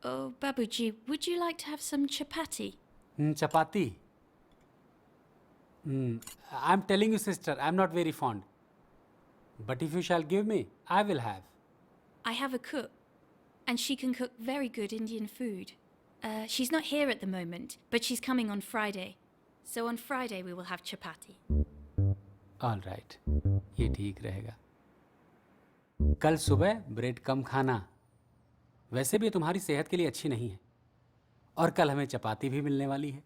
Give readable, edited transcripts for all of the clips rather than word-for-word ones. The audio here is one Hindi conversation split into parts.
Oh, Babuji, would you like to have some chapati? Chapati. I'm telling you, sister, I'm not very fond. But if you shall give me, I will have. I have a cook, and she can cook very good Indian food. She's not here at the moment, but she's coming on Friday. So on Friday we will have chapati. All right, ये ठीक रहेगा. कल सुबह ब्रेड कम खाना. वैसे भी तुम्हारी सेहत के लिए अच्छी नहीं है. और कल हमें चपाती भी मिलने वाली है.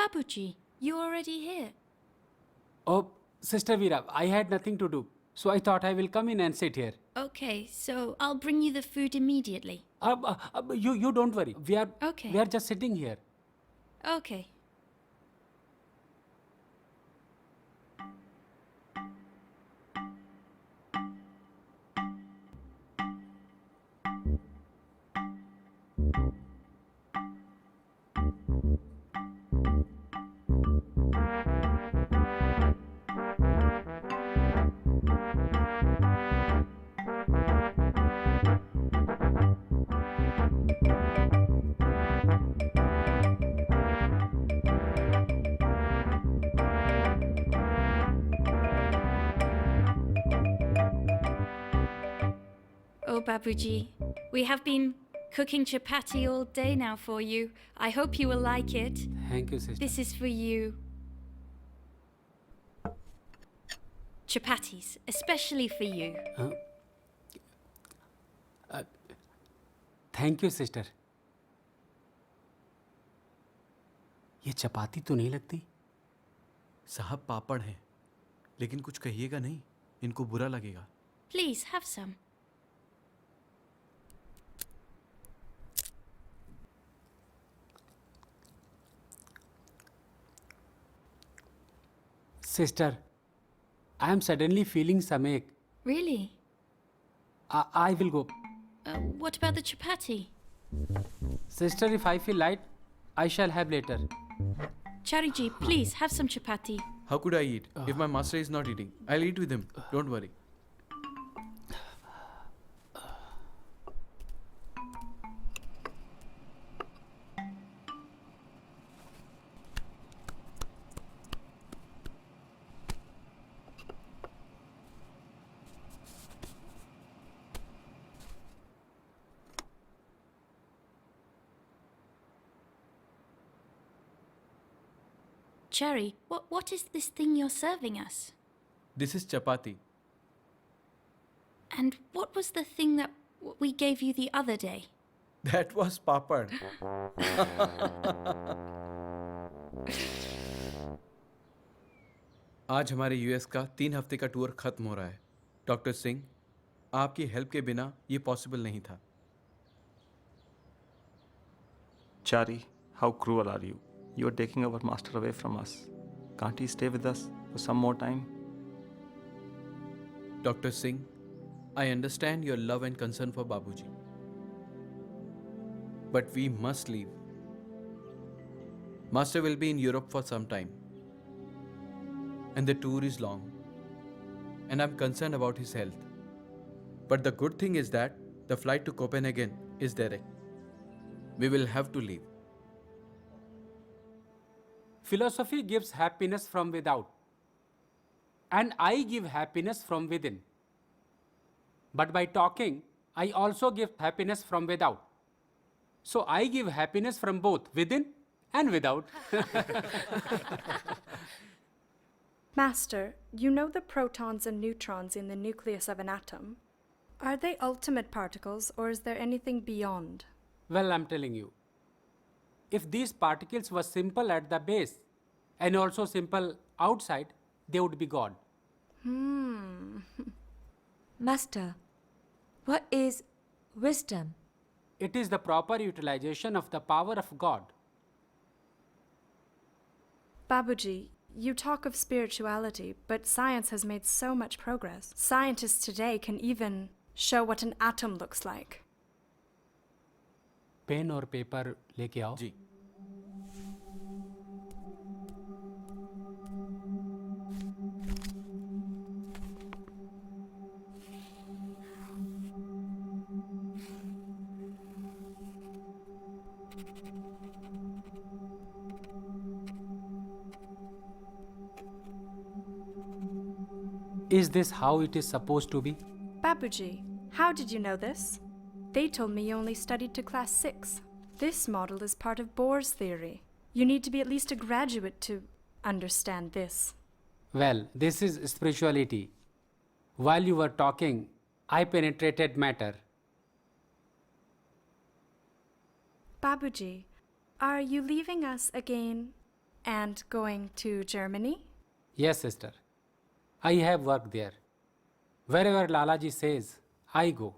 Babuji, you already here? Oh, Sister Veera, I had nothing to do. So I thought I will come in and sit here. Okay, so I'll bring you the food immediately. You don't worry. Okay. We are just sitting here. Okay. Oh, Babuji, we have been cooking chapati all day now for you. I hope you will like it. Thank you, sister. This is for you. Chapatis, especially for you. Thank you sister. ये चपाती तो नहीं लगती. साहब पापड़ हैं, लेकिन कुछ कहिएगा नहीं, इनको बुरा लगेगा. Please, have some. Sister, I am suddenly feeling some ache. Really? I will go. What about the chapati? Sister, if I feel light, I shall have later. Chariji, please, have some chapati. How could I eat if my master is not eating? I'll eat with him. Don't worry. Cherry, what is this thing you're serving us? This is chapati. And what was the thing that we gave you the other day? That was papad. आज हमारे यूएस का 3 हफ्ते का टूर खत्म हो रहा है. डॉक्टर सिंह, आपकी हेल्प के बिना ये पॉसिबल नहीं था. Chari, how cruel are you? You are taking our master away from us. Can't he stay with us for some more time? Dr. Singh, I understand your love and concern for Babuji. But we must leave. Master will be in Europe for some time. And the tour is long. And I'm concerned about his health. But the good thing is that the flight to Copenhagen is direct. We will have to leave. Philosophy gives happiness from without, and I give happiness from within. But by talking, I also give happiness from without. So I give happiness from both within and without. Master, you know the protons and neutrons in the nucleus of an atom? Are they ultimate particles, or is there anything beyond? Well, I'm telling you. If these particles were simple at the base and also simple outside, they would be God. Master, what is wisdom? It is the proper utilization of the power of God. Babuji, you talk of spirituality, but science has made so much progress. Scientists today can even show what an atom looks like. Pen और पेपर लेके आओ. जी. Is this how it is supposed to be? Babuji, how did you know this? They told me you only studied to class 6. This model is part of Bohr's theory. You need to be at least a graduate to understand this. Well, this is spirituality. While you were talking, I penetrated matter. Babuji, are you leaving us again and going to Germany? Yes, sister. I have work there. Wherever Lalaji says, I go.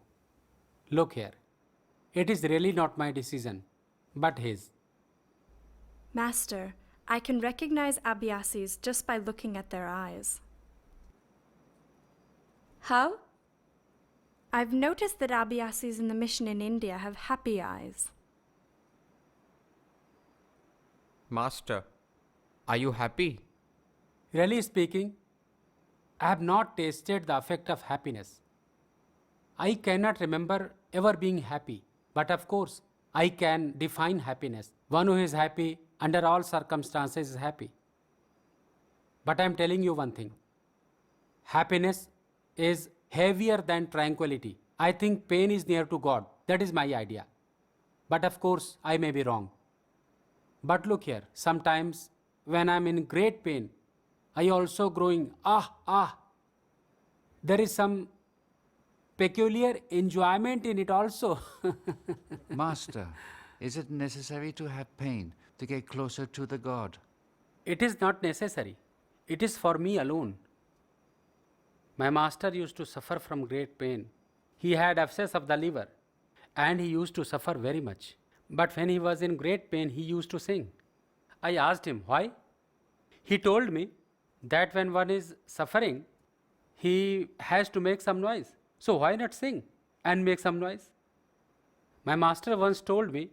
Look here. It is really not my decision, but his. Master, I can recognize Abhyasis just by looking at their eyes. How? I've noticed that Abhyasis in the mission in India have happy eyes. Master, are you happy? Really speaking, I have not tasted the effect of happiness. I cannot remember ever being happy, but of course, I can define happiness. One who is happy under all circumstances is happy. But I am telling you one thing. Happiness is heavier than tranquility. I think pain is near to God. That is my idea. But of course, I may be wrong. But look here, sometimes when I am in great pain, I also growing, there is some peculiar enjoyment in it also. Master, is it necessary to have pain to get closer to the God? It is not necessary. It is for me alone. My master used to suffer from great pain. He had abscess of the liver and he used to suffer very much. But when he was in great pain, he used to sing. I asked him why. He told me that when one is suffering, he has to make some noise. So why not sing and make some noise? My master once told me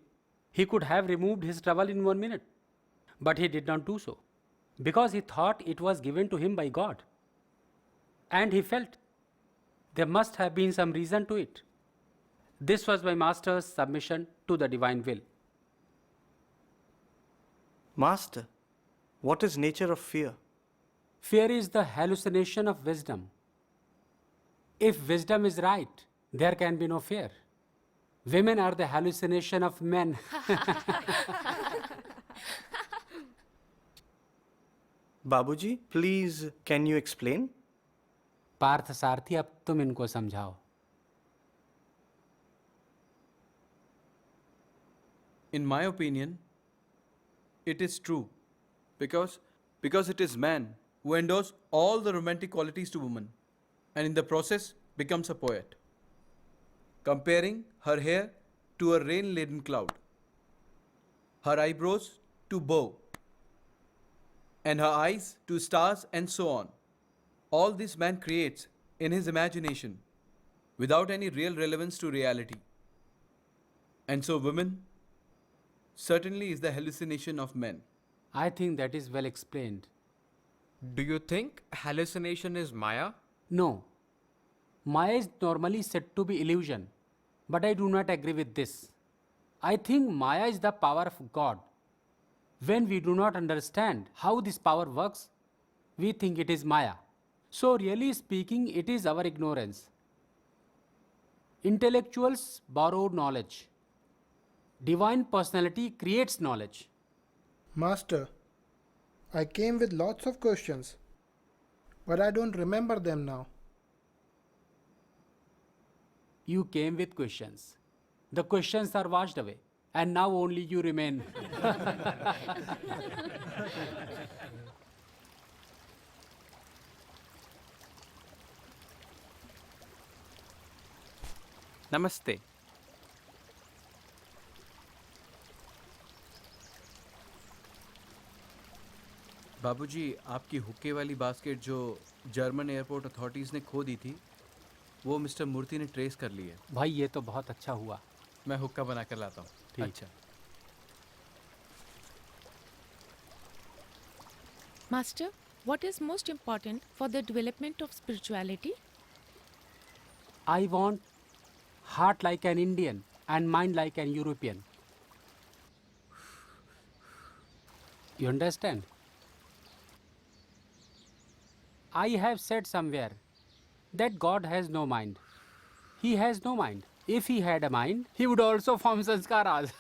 he could have removed his trouble in 1 minute, but he did not do so because he thought it was given to him by God. And he felt there must have been some reason to it. This was my master's submission to the divine will. Master, what is nature of fear? Fear is the hallucination of wisdom. If wisdom is right, there can be no fear. Women are the hallucination of men. Babuji, please, can you explain? Partha सारथी, अब तुम इनको समझाओ. In my opinion, it is true because it is man who endows all the romantic qualities to woman and in the process becomes a poet, comparing her hair to a rain-laden cloud, her eyebrows to bow, and her eyes to stars, and so on. All this man creates in his imagination without any real relevance to reality. And so women certainly is the hallucination of men. I think that is well explained. Do you think hallucination is Maya? No. Maya is normally said to be illusion, but I do not agree with this. I think Maya is the power of God. When we do not understand how this power works, we think it is Maya. So, really speaking, it is our ignorance. Intellectuals borrow knowledge. Divine personality creates knowledge. Master, I came with lots of questions, but I don't remember them now. You came with questions. The questions are washed away, and now only you remain. Namaste. बाबूजी, आपकी हुक्के वाली बास्केट जो जर्मन एयरपोर्ट अथॉरिटीज़ ने खो दी थी, वो मिस्टर मूर्ति ने ट्रेस कर ली है। भाई ये तो बहुत अच्छा हुआ। मैं हुक्का बना कर लाता हूँ। ठीक। अच्छा। Master, what is most important for the development of spirituality? I want heart like an Indian and mind like an European. You understand? I have said somewhere that God has no mind. He has no mind. If he had a mind, he would also form sanskaras.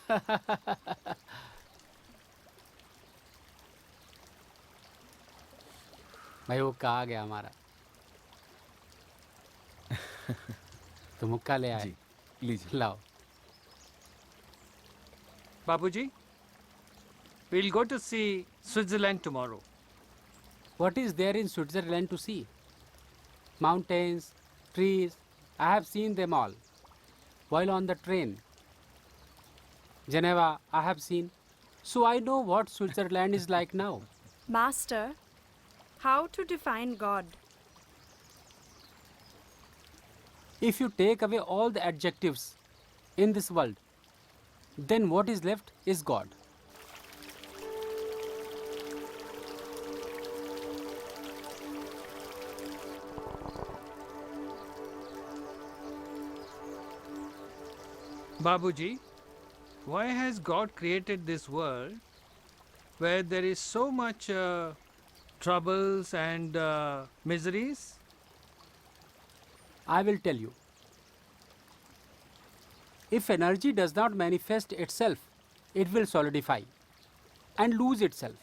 भाई वो कहा गया हमारा। तो मुक्का ले आए। जी, लीजिए। लाओ। Babuji, we'll go to see Switzerland tomorrow. What is there in Switzerland to see? Mountains, trees, I have seen them all. While on the train. Geneva, I have seen. So I know what Switzerland is like now. Master, how to define God? If you take away all the adjectives in this world, then what is left is God. Babuji, why has God created this world where there is so much troubles and miseries? I will tell you. If energy does not manifest itself, it will solidify and lose itself,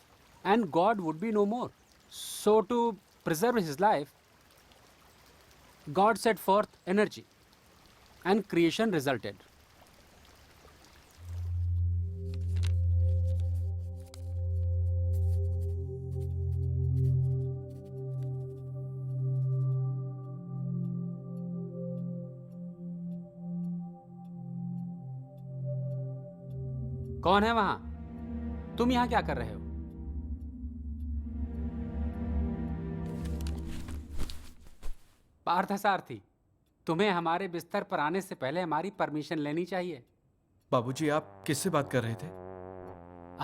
and God would be no more. So, to preserve his life, God set forth energy, and creation resulted. कौन है वहां? तुम यहां क्या कर रहे हो? पार्थसारथी, तुम्हें हमारे बिस्तर पर आने से पहले हमारी परमिशन लेनी चाहिए। बाबूजी, आप किससे बात कर रहे थे?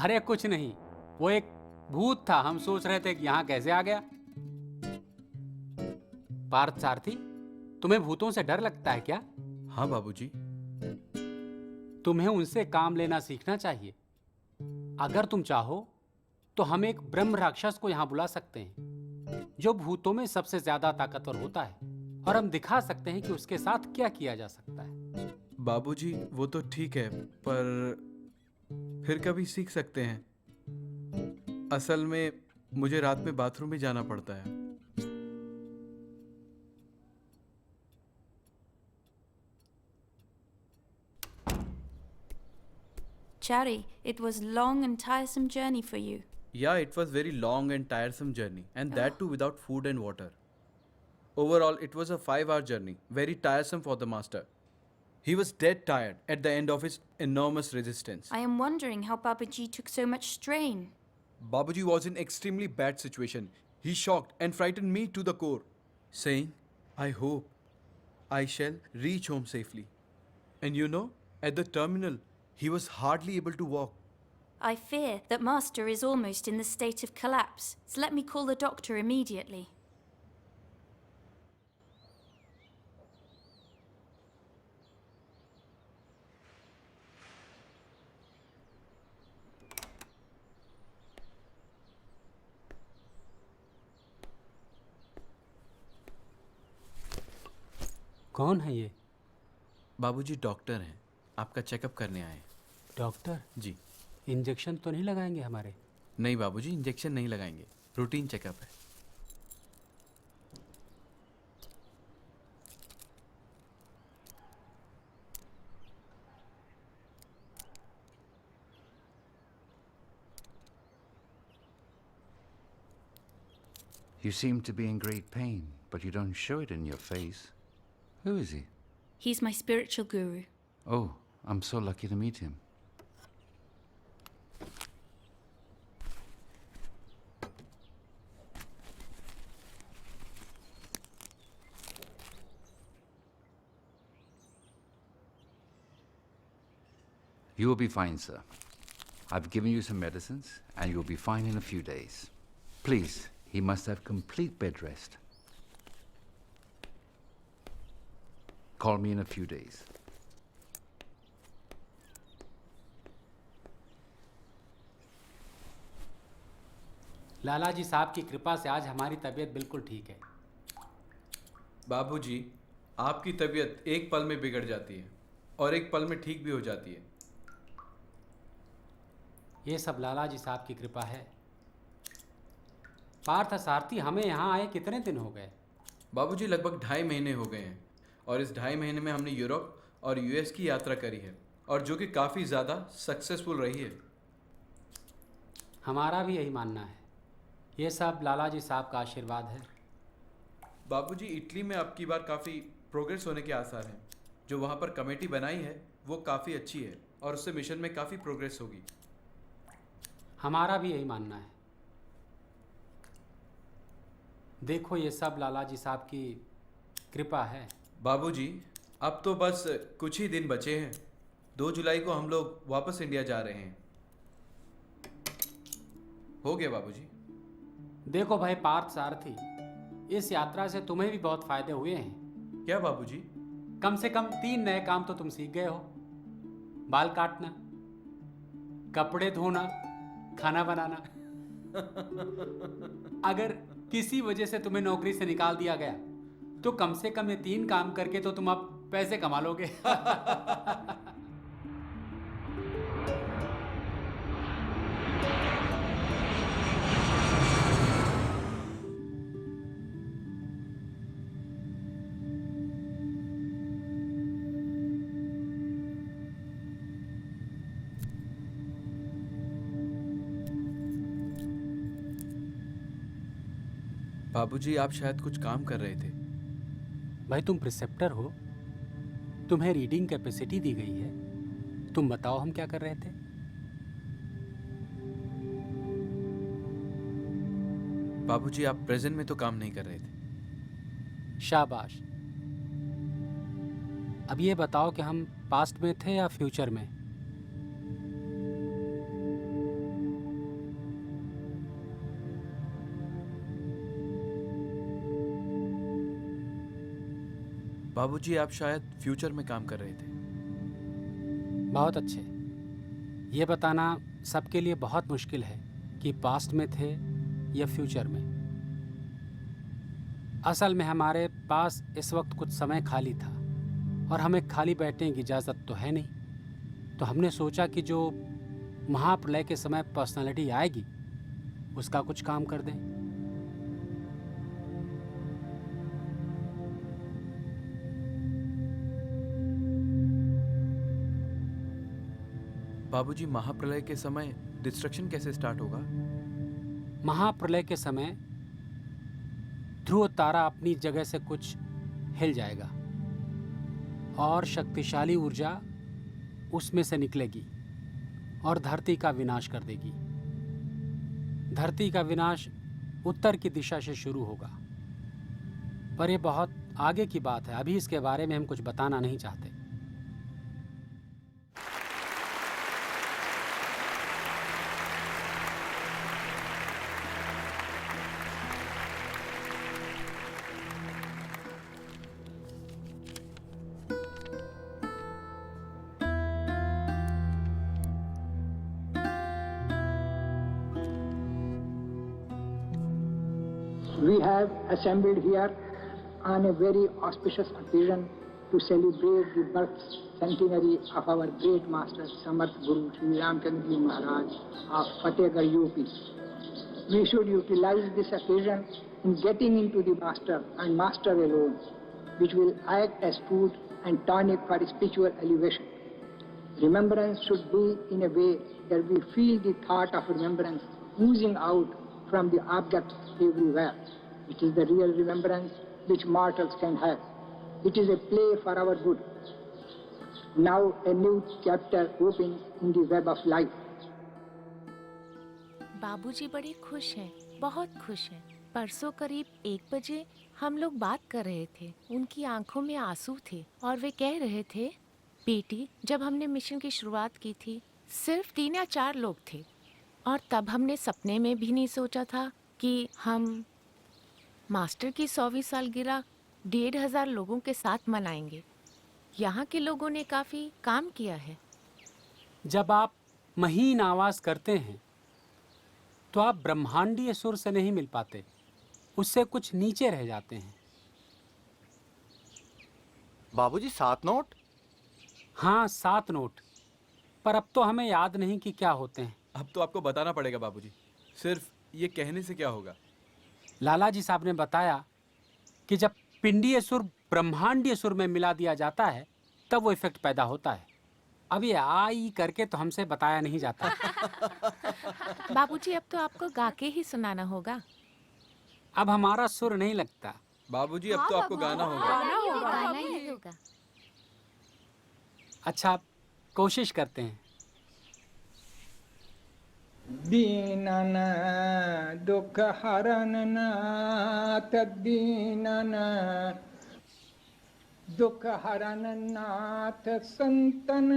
अरे कुछ नहीं, वो एक भूत था। हम सोच रहे थे कि यहां कैसे आ गया। पार्थसारथी, तुम्हें भूतों से डर लगता है क्या? हाँ बाबूजी। तुम्हें उनसे काम लेना सीखना चाहिए। अगर तुम चाहो तो हम एक ब्रह्म राक्षस को यहाँ बुला सकते हैं जो भूतों में सबसे ज्यादा ताकतवर होता है, और हम दिखा सकते हैं कि उसके साथ क्या किया जा सकता है। बाबूजी, वो तो ठीक है, पर फिर कभी सीख सकते हैं। असल में मुझे रात में बाथरूम में जाना पड़ता है। Chari, it was long and tiresome journey for you. Yeah, it was very long and tiresome journey, and that too without food and water. Overall, it was a 5-hour journey, very tiresome for the master. He was dead tired at the end of his enormous resistance. I am wondering how Babaji took so much strain. Babuji was in extremely bad situation. He shocked and frightened me to the core, saying, I hope I shall reach home safely. And you know, at the terminal, he was hardly able to walk. I fear that Master is almost in the state of collapse, so let me call the doctor immediately. कौन है ये? बाबूजी डॉक्टर हैं, आपका चेकअप करने आए हैं। डॉक्टर? जी। इंजेक्शन तो नहीं लगाएंगे हमारे? नहीं बाबूजी, इंजेक्शन नहीं लगाएंगे, रूटीन चेकअप है। You seem to be in great pain, but you don't show it in your face. Who is he? He's my spiritual guru. Oh, I'm so lucky to meet him. You will be fine, sir. I've given you some medicines, and you'll be fine in a few days. Please, he must have complete bed rest. Call me in a few days. लाला जी साहब की कृपा से आज हमारी तबीयत बिल्कुल ठीक है। बाबूजी, आपकी तबीयत एक पल में बिगड़ जाती है और एक पल में ठीक भी हो जाती है। ये सब लाला जी साहब की कृपा है। पार्थ सारथी, हमें यहाँ आए कितने दिन हो गए? बाबूजी, लगभग 2.5 महीने हो गए हैं और इस 2.5 महीने में हमने यूरोप और यूएस की यात्रा करी है और जो कि काफ़ी ज़्यादा सक्सेसफुल रही है। हमारा भी यही मानना है। ये सब लाला जी साहब का आशीर्वाद है। बाबूजी, इटली में अब की बार काफ़ी प्रोग्रेस होने के आसार हैं। जो वहाँ पर कमेटी बनाई है वो काफ़ी अच्छी है और उससे मिशन में काफ़ी प्रोग्रेस होगी। हमारा भी यही मानना है। देखो, ये सब लाला जी साहब की कृपा है। बाबूजी, अब तो बस कुछ ही दिन बचे हैं। 2 जुलाई को हम लोग वापस इंडिया जा रहे हैं। हो गया बाबूजी। देखो भाई पार्थ सारथी, इस यात्रा से तुम्हें भी बहुत फायदे हुए हैं। क्या बाबूजी? कम से कम 3 नए काम तो तुम सीख गए हो। बाल काटना, कपड़े धोना, खाना बनाना। अगर किसी वजह से तुम्हें नौकरी से निकाल दिया गया तो कम से कम ये 3 काम करके तो तुम अब पैसे कमा लोगे। बाबूजी, आप शायद कुछ काम कर रहे थे। भाई तुम प्रिसेप्टर हो, तुम्हें रीडिंग कैपेसिटी दी गई है। तुम बताओ हम क्या कर रहे थे? बाबूजी, आप प्रेजेंट में तो काम नहीं कर रहे थे। शाबाश। अब ये बताओ कि हम पास्ट में थे या फ्यूचर में? बाबूजी, आप शायद फ्यूचर में काम कर रहे थे। बहुत अच्छे। ये बताना सबके लिए बहुत मुश्किल है कि पास्ट में थे या फ्यूचर में। असल में हमारे पास इस वक्त कुछ समय खाली था और हमें खाली बैठने की इजाज़त तो है नहीं। तो हमने सोचा कि जो महाप्रलय के समय पर्सनालिटी आएगी उसका कुछ काम कर दें। बाबूजी, महाप्रलय के समय डिस्ट्रक्शन कैसे स्टार्ट होगा? महाप्रलय के समय ध्रुव तारा अपनी जगह से कुछ हिल जाएगा और शक्तिशाली ऊर्जा उसमें से निकलेगी और धरती का विनाश कर देगी। धरती का विनाश उत्तर की दिशा से शुरू होगा, पर यह बहुत आगे की बात है। अभी इसके बारे में हम कुछ बताना नहीं चाहते। We have assembled here on a very auspicious occasion to celebrate the birth centenary of our great master Samarth Guru Sri Ramchandra Ji Maharaj of Fatehgarh UP. We should utilize this occasion in getting into the master and master alone, which will act as food and tonic for spiritual elevation. Remembrance should be in a way that we feel the thought of remembrance oozing out from the objects everywhere. It is the real remembrance which mortals can have. It is a play for our good. Now a new chapter opens in the web of life. बाबूजी बड़े खुश हैं, बहुत खुश हैं। परसों करीब 1 बजे हम लोग बात कर रहे थे। उनकी आंखों में आंसू थे और वे कह रहे थे, बेटी, जब हमने मिशन की शुरुआत की थी सिर्फ 3 या 4 लोग थे, और तब हमने सपने में भी नहीं सोचा था कि हम मास्टर की 100वीं सालगिरह 1,500 लोगों के साथ मनाएंगे। यहाँ के लोगों ने काफ़ी काम किया है। जब आप महीन आवाज करते हैं तो आप ब्रह्मांडीय सुर से नहीं मिल पाते, उससे कुछ नीचे रह जाते हैं। बाबूजी 7 नोट? हाँ, 7 नोट, पर अब तो हमें याद नहीं कि क्या होते हैं। अब तो आपको बताना पड़ेगा बाबूजी, सिर्फ ये कहने से क्या होगा। लाला जी साहब ने बताया कि जब पिंडीय सुर ब्रह्मांडीय सुर में मिला दिया जाता है तब वो इफेक्ट पैदा होता है। अब ये आई करके तो हमसे बताया नहीं जाता। बाबूजी, अब तो आपको गा के ही सुनाना होगा। अब हमारा सुर नहीं लगता। बाबूजी, अब तो आपको गाना होगा। गाना ही होगा। अच्छा, कोशिश करते हैं। दीनन दुख हरन नाथ, दीनन दुख हरन नाथ, संतन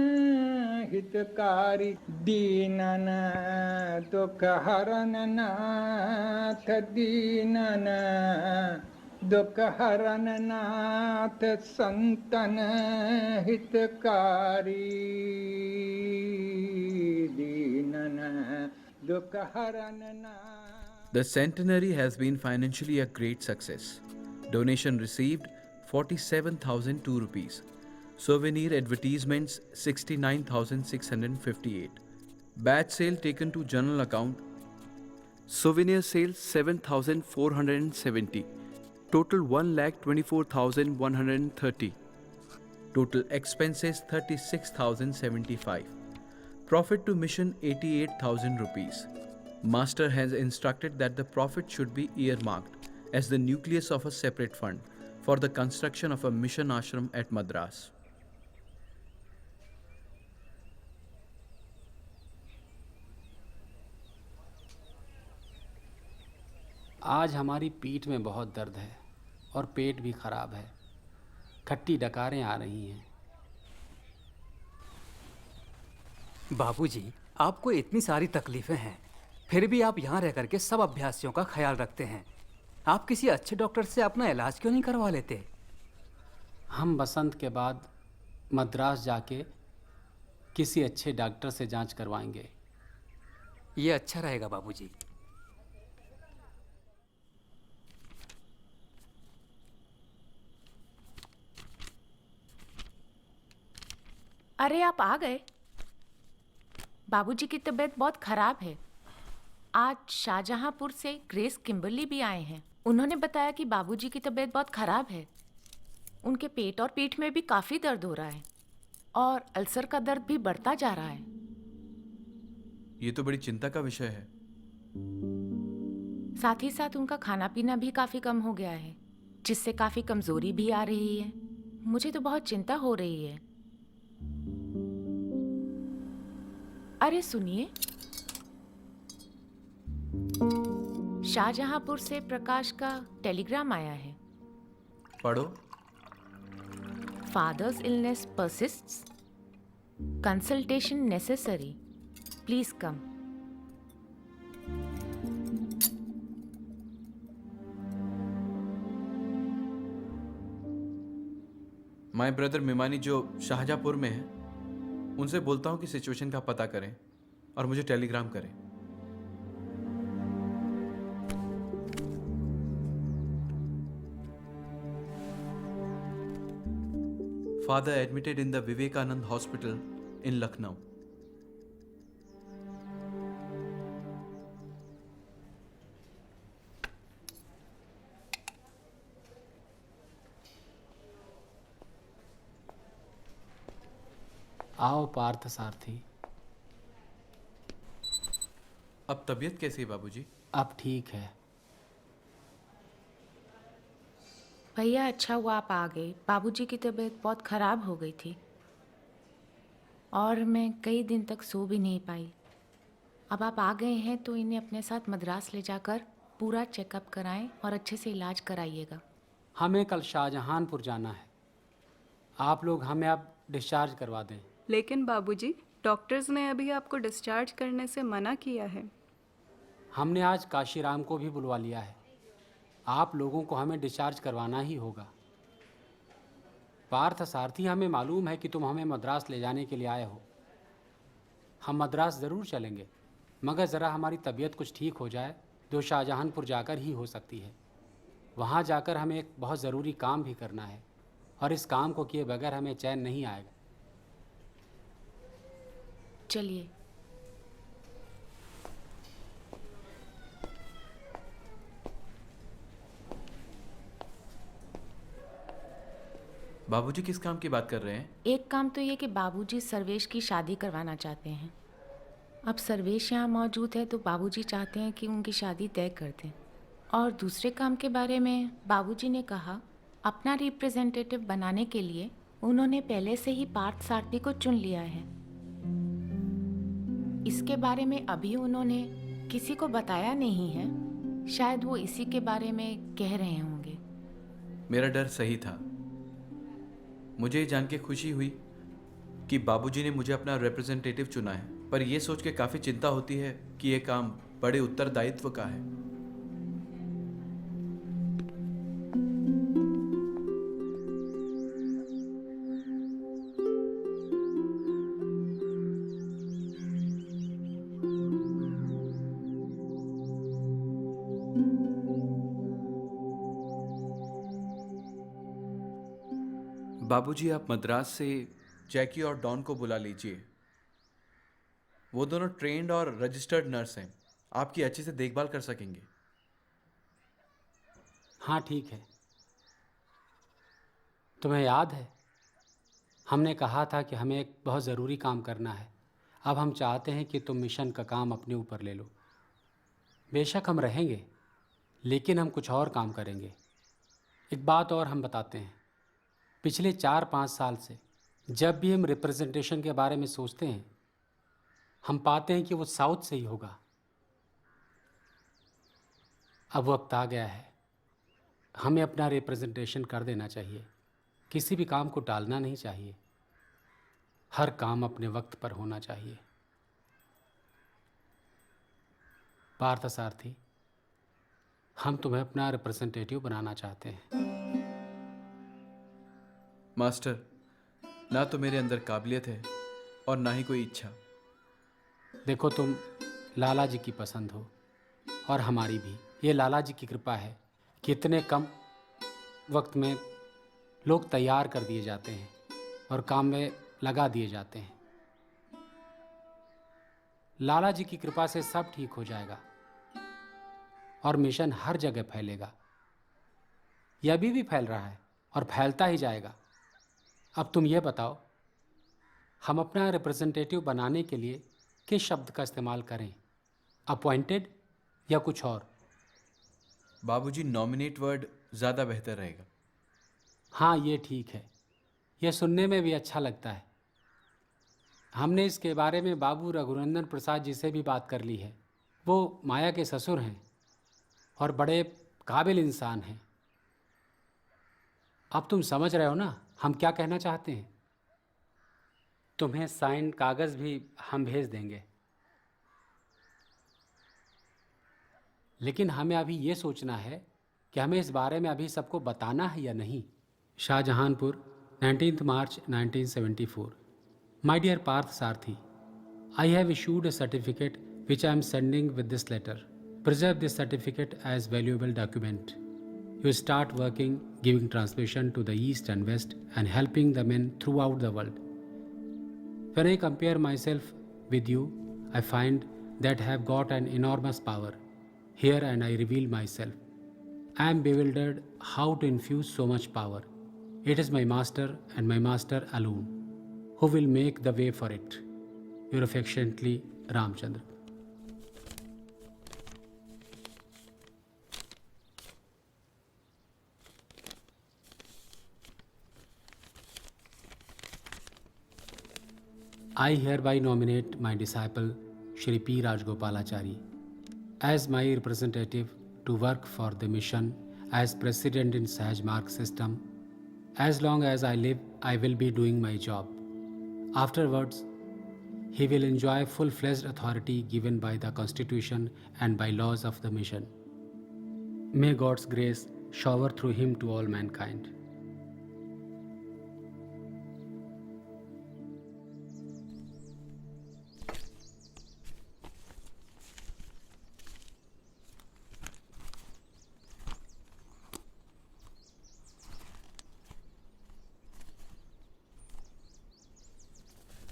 हितकारी। दीनन दुख हरन नाथ, दीनन दुख हरन नाथ, संतन हितकारी। दीनन दुख हरन नाथ। The centenary has been financially a great success. Donation received 47,002 rupees. Souvenir advertisements 69,658. Badge sale taken to general account. Souvenir sales 7,470. Total 1,24,130. Total expenses 36,075. Profit to mission 88,000 rupees. Master has instructed that the profit should be earmarked as the nucleus of a separate fund for the construction of a mission ashram at Madras. आज हमारी पीठ में बहुत दर्द है और पेट भी खराब है। खट्टी डकारें आ रही हैं। बाबूजी, आपको इतनी सारी तकलीफें हैं, फिर भी आप यहाँ रह करके सब अभ्यासियों का ख्याल रखते हैं। आप किसी अच्छे डॉक्टर से अपना इलाज क्यों नहीं करवा लेते? हम बसंत के बाद मद्रास जाके किसी अच्छे डॉक्टर से जांच करवाएंगे। ये अच्छा रहेगा बाबूजी। अरे, आप आ गए। बाबूजी की तबीयत बहुत खराब है। आज शाहजहांपुर से ग्रेस किम्बरली भी आए हैं। उन्होंने बताया कि बाबूजी की तबीयत बहुत खराब है। उनके पेट और पीठ में भी काफ़ी दर्द हो रहा है और अल्सर का दर्द भी बढ़ता जा रहा है। ये तो बड़ी चिंता का विषय है। साथ ही साथ उनका खाना पीना भी काफ़ी कम हो गया है, जिससे काफ़ी कमज़ोरी भी आ रही है। मुझे तो बहुत चिंता हो रही है। अरे सुनिए, शाहजहांपुर से प्रकाश का टेलीग्राम आया है। पढ़ो। Father's illness persists. Consultation necessary. Please come. My brother Mimani जो शाहजहांपुर में है, उनसे बोलता हूँ कि सिचुएशन का पता करें और मुझे टेलीग्राम करें। Father admitted in the Vivekanand Hospital in Lucknow. आओ पार्थ सारथी। अब तबीयत कैसी है बाबूजी? अब ठीक है। भैया, अच्छा हुआ आप आ गए। बाबूजी की तबीयत बहुत ख़राब हो गई थी और मैं कई दिन तक सो भी नहीं पाई। अब आप आ गए हैं तो इन्हें अपने साथ मद्रास ले जाकर पूरा चेकअप कराएं और अच्छे से इलाज कराइएगा। हमें कल शाहजहांपुर जाना है। आप लोग हमें अब डिस्चार्ज करवा दें। लेकिन बाबूजी, डॉक्टर्स ने अभी आपको डिस्चार्ज करने से मना किया है। हमने आज काशीराम को भी बुलवा लिया है। आप लोगों को हमें डिस्चार्ज करवाना ही होगा। पार्थ सारथी, हमें मालूम है कि तुम हमें मद्रास ले जाने के लिए आए हो। हम मद्रास ज़रूर चलेंगे, मगर ज़रा हमारी तबीयत कुछ ठीक हो जाए जो शाहजहानपुर जाकर ही हो सकती है। वहाँ जाकर हमें एक बहुत ज़रूरी काम भी करना है और इस काम को किए बगैर हमें चैन नहीं आएगा। चलिए। बाबूजी किस काम की बात कर रहे हैं? एक काम तो ये कि बाबूजी सर्वेश की शादी करवाना चाहते हैं। अब सर्वेश यहाँ मौजूद है तो बाबूजी चाहते हैं कि उनकी शादी तय कर दें। और दूसरे काम के बारे में बाबूजी ने कहा अपना रिप्रेजेंटेटिव बनाने के लिए उन्होंने पहले से ही पार्थ सारथी को चुन लिया है। इसके बारे में अभी उन्होंने किसी को बताया नहीं है। शायद वो इसी के बारे में कह रहे होंगे। मेरा डर सही था। मुझे ये जान के खुशी हुई कि बाबूजी ने मुझे अपना रिप्रेजेंटेटिव चुना है, पर यह सोच के काफ़ी चिंता होती है कि यह काम बड़े उत्तरदायित्व का है। बाबूजी, आप मद्रास से जैकी और डॉन को बुला लीजिए। वो दोनों ट्रेंड और रजिस्टर्ड नर्स हैं, आपकी अच्छे से देखभाल कर सकेंगे। हाँ ठीक है। तुम्हें याद है हमने कहा था कि हमें एक बहुत ज़रूरी काम करना है। अब हम चाहते हैं कि तुम मिशन का काम अपने ऊपर ले लो। बेशक हम रहेंगे, लेकिन हम कुछ और काम करेंगे। एक बात और हम बताते हैं, पिछले 4-5 साल से जब भी हम रिप्रेजेंटेशन के बारे में सोचते हैं, हम पाते हैं कि वो साउथ से ही होगा। अब वक्त आ गया है, हमें अपना रिप्रेजेंटेशन कर देना चाहिए। किसी भी काम को टालना नहीं चाहिए। हर काम अपने वक्त पर होना चाहिए। पार्थ सारथी, हम तुम्हें अपना रिप्रेजेंटेटिव बनाना चाहते हैं। मास्टर, ना तो मेरे अंदर काबिलियत है और ना ही कोई इच्छा। देखो, तुम लाला जी की पसंद हो और हमारी भी। ये लाला जी की कृपा है कि इतने कम वक्त में लोग तैयार कर दिए जाते हैं और काम में लगा दिए जाते हैं। लाला जी की कृपा से सब ठीक हो जाएगा और मिशन हर जगह फैलेगा। यह अभी भी फैल रहा है और फैलता ही जाएगा। अब तुम ये बताओ, हम अपना रिप्रेजेंटेटिव बनाने के लिए किस शब्द का इस्तेमाल करें, अपॉइंटेड या कुछ और? बाबूजी, नॉमिनेट वर्ड ज़्यादा बेहतर रहेगा। हाँ, ये ठीक है। यह सुनने में भी अच्छा लगता है। हमने इसके बारे में बाबू रघुनंदन प्रसाद जी से भी बात कर ली है। वो माया के ससुर हैं और बड़े काबिल इंसान हैं। अब तुम समझ रहे हो ना हम क्या कहना चाहते हैं। तुम्हें साइन कागज़ भी हम भेज देंगे, लेकिन हमें अभी ये सोचना है कि हमें इस बारे में अभी सबको बताना है या नहीं। Shahjahanpur, 19 March 1974. My dear Parth Sarthi, I have issued a certificate which I am sending with this letter. Preserve this certificate as valuable document. You start working, giving transmission to the east and west and helping the men throughout the world. When I compare myself with you, I find that I have got an enormous power. Here and I reveal myself. I am bewildered how to infuse so much power. It is my master and my master alone who will make the way for it. Your affectionately, Ramchandra. I hereby nominate my disciple Shri P. Rajgopalachari as my representative to work for the mission as president in Sahaj Mark system. As long as I live, I will be doing my job. Afterwards, he will enjoy full-fledged authority given by the Constitution and by laws of the mission. May God's grace shower through him to all mankind.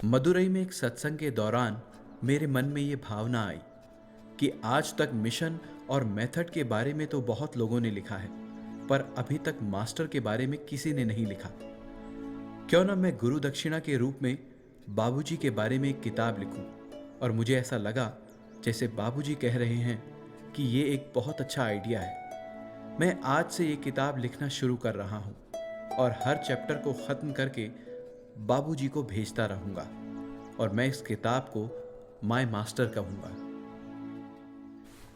Madurai में एक सत्संग के दौरान मेरे मन में ये भावना आई कि आज तक मिशन और मेथड के बारे में तो बहुत लोगों ने लिखा है, पर अभी तक मास्टर के बारे में किसी ने नहीं लिखा। क्यों ना मैं गुरु दक्षिणा के रूप में बाबूजी के बारे में एक किताब लिखूं। और मुझे ऐसा लगा जैसे बाबूजी कह रहे हैं कि ये एक बहुत अच्छा आइडिया है। मैं आज से ये किताब लिखना शुरू कर रहा हूँ और हर चैप्टर को ख़त्म करके बाबूजी को भेजता रहूंगा और मैं इस किताब को माय मास्टर कहूंगा।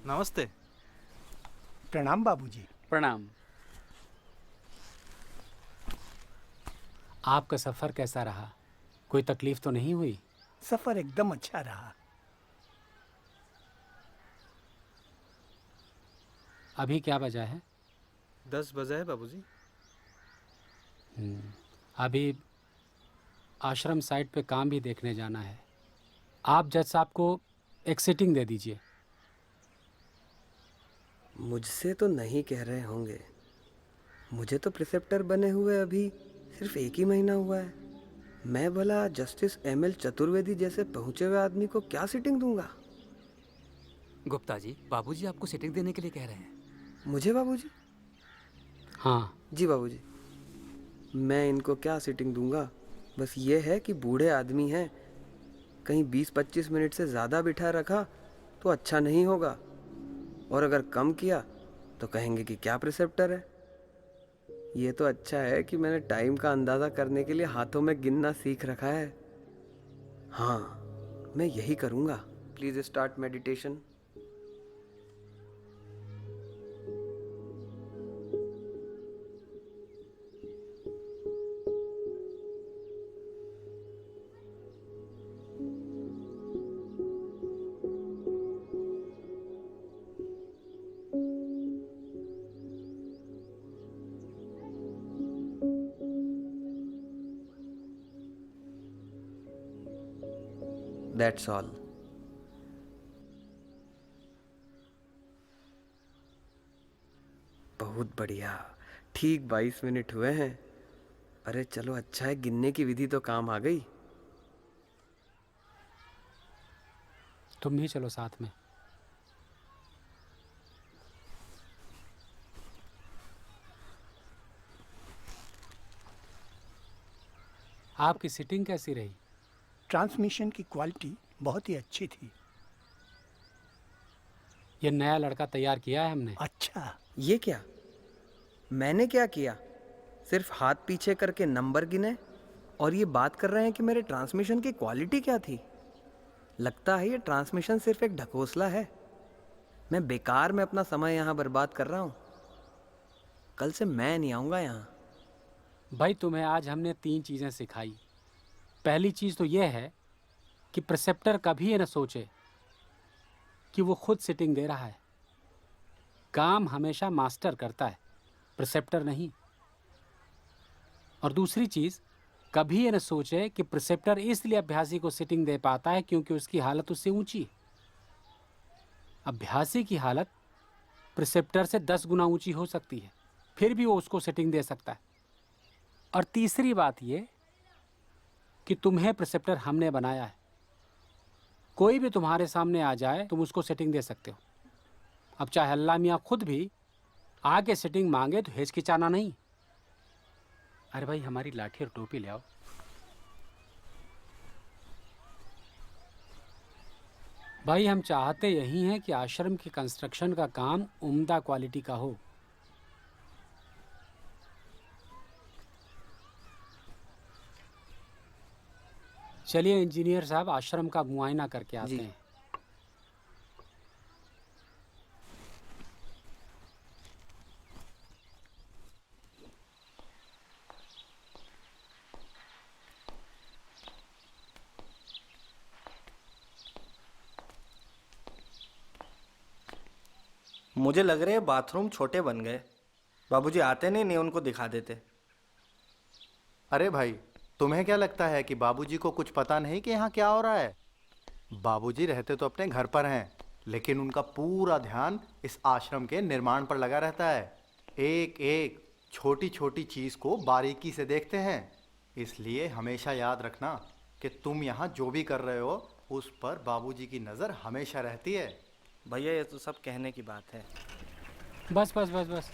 नमस्ते। प्रणाम बाबूजी। प्रणाम। आपका सफ़र कैसा रहा? कोई तकलीफ तो नहीं हुई? सफर एकदम अच्छा रहा। अभी क्या बजा है? 10 बजे है बाबूजी। अभी आश्रम साइट पे काम भी देखने जाना है। आप जज साहब को एक सिटिंग दे दीजिए। मुझसे तो नहीं कह रहे होंगे, मुझे तो प्रिसेप्टर बने हुए अभी सिर्फ 1 ही महीना हुआ है। मैं भला जस्टिस ML चतुर्वेदी जैसे पहुंचे हुए आदमी को क्या सिटिंग दूंगा? गुप्ता जी, बाबूजी आपको सिटिंग देने के लिए कह रहे हैं। मुझे बाबूजी? हाँ जी बाबूजी। मैं इनको क्या सिटिंग दूंगा? बस ये है कि बूढ़े आदमी हैं, कहीं 20-25 मिनट से ज़्यादा बिठा रखा तो अच्छा नहीं होगा, और अगर कम किया तो कहेंगे कि क्या प्रिसेप्टर है। ये तो अच्छा है कि मैंने टाइम का अंदाज़ा करने के लिए हाथों में गिनना सीख रखा है। हाँ, मैं यही करूँगा। Please start meditation. That's all. बहुत बढ़िया। ठीक 22 मिनट हुए हैं। अरे चलो, अच्छा है गिनने की विधि तो काम आ गई। तुम भी चलो साथ में। आपकी सिटिंग कैसी रही? ट्रांसमिशन की क्वालिटी बहुत ही अच्छी थी। ये नया लड़का तैयार किया है हमने। अच्छा, ये क्या? मैंने क्या किया? सिर्फ हाथ पीछे करके नंबर गिने और ये बात कर रहे हैं कि मेरे ट्रांसमिशन की क्वालिटी क्या थी। लगता है ये ट्रांसमिशन सिर्फ एक ढकोसला है। मैं बेकार में अपना समय यहाँ बर्बाद कर रहा हूँ। कल से मैं नहीं आऊँगा यहाँ। भाई, तुम्हें आज हमने 3 चीज़ें सिखाई। पहली चीज़ तो यह है कि प्रिसेप्टर कभी ये न सोचे कि वो खुद सिटिंग दे रहा है। काम हमेशा मास्टर करता है, प्रिसेप्टर नहीं। और दूसरी चीज़, कभी ये न सोचे कि प्रिसेप्टर इसलिए अभ्यासी को सिटिंग दे पाता है क्योंकि उसकी हालत उससे ऊंची है। अभ्यासी की हालत प्रिसेप्टर से 10 गुना ऊंची हो सकती है, फिर भी वो उसको सिटिंग दे सकता है। और तीसरी बात ये कि तुम्हें प्रिसेप्टर हमने बनाया है। कोई भी तुम्हारे सामने आ जाए तुम उसको सेटिंग दे सकते हो। अब चाहे अल्लाह मियाँ खुद भी आके सेटिंग मांगे तो हिचकिचाना नहीं। अरे भाई, हमारी लाठी और टोपी ले आओ। भाई, हम चाहते यही हैं कि आश्रम के कंस्ट्रक्शन का काम उम्दा क्वालिटी का हो। चलिए इंजीनियर साहब, आश्रम का मुआयना करके आते हैं। मुझे लग रहा है बाथरूम छोटे बन गए। बाबूजी आते नहीं उनको दिखा देते। अरे भाई, तुम्हें क्या लगता है कि बाबूजी को कुछ पता नहीं कि यहाँ क्या हो रहा है? बाबूजी रहते तो अपने घर पर हैं, लेकिन उनका पूरा ध्यान इस आश्रम के निर्माण पर लगा रहता है। एक एक छोटी छोटी चीज को बारीकी से देखते हैं। इसलिए हमेशा याद रखना कि तुम यहाँ जो भी कर रहे हो उस पर बाबूजी की नज़र हमेशा रहती है। भैया ये तो सब कहने की बात है। बस बस बस बस।